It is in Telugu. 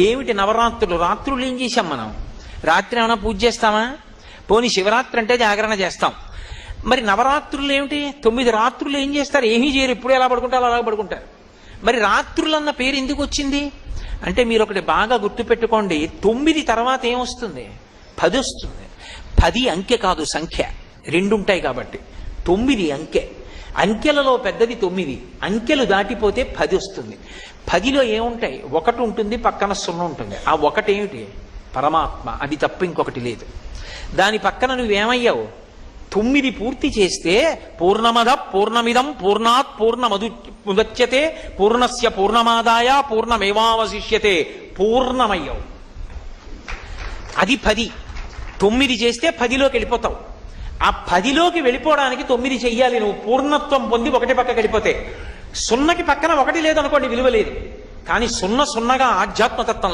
ఏమిటి నవరాత్రులు? రాత్రులు ఏం చేశాం మనం? రాత్రి ఏమైనా పూజ చేస్తామా? పోనీ శివరాత్రి అంటే జాగరణ చేస్తాం. మరి నవరాత్రులు ఏమిటి? 9 రాత్రులు ఏం చేస్తారు? ఏమీ చేయరు. ఎప్పుడు ఎలా పడుకుంటారో అలా పడుకుంటారు. మరి రాత్రులన్న పేరు ఎందుకు వచ్చింది అంటే మీరు ఒకటి బాగా గుర్తుపెట్టుకోండి. 9 తర్వాత ఏమొస్తుంది? 10 వస్తుంది. 10 అంకె కాదు, సంఖ్య. 2 ఉంటాయి కాబట్టి 9 అంకె. అంకెలలో పెద్దది 9. అంకెలు దాటిపోతే 10 వస్తుంది. 10లో ఏముంటాయి? 1 ఉంటుంది, పక్కన 0 ఉంటుంది. ఆ 1 ఏమిటి? పరమాత్మ. అది తప్ప ఇంకొకటి లేదు. దాని పక్కన నువ్వేమయ్యావు? 9 పూర్తి చేస్తే పూర్ణమద పూర్ణమిదం పూర్ణాత్ పూర్ణముదచ్యతే పూర్ణస్య పూర్ణమాదాయ పూర్ణమేవావశిష్యతే. పూర్ణమయ్యావు. అది 10. 9 చేస్తే 10లోకి వెళ్ళిపోతావు. ఆ 10లోకి వెళ్ళిపోవడానికి 9 చెయ్యాలి. నువ్వు పూర్ణత్వం పొంది 1 పక్కకి వెళ్ళిపోతే 0కి పక్కన 1 లేదనుకోండి, విలువ లేదు. కానీ 0 0గా ఆధ్యాత్మతత్వం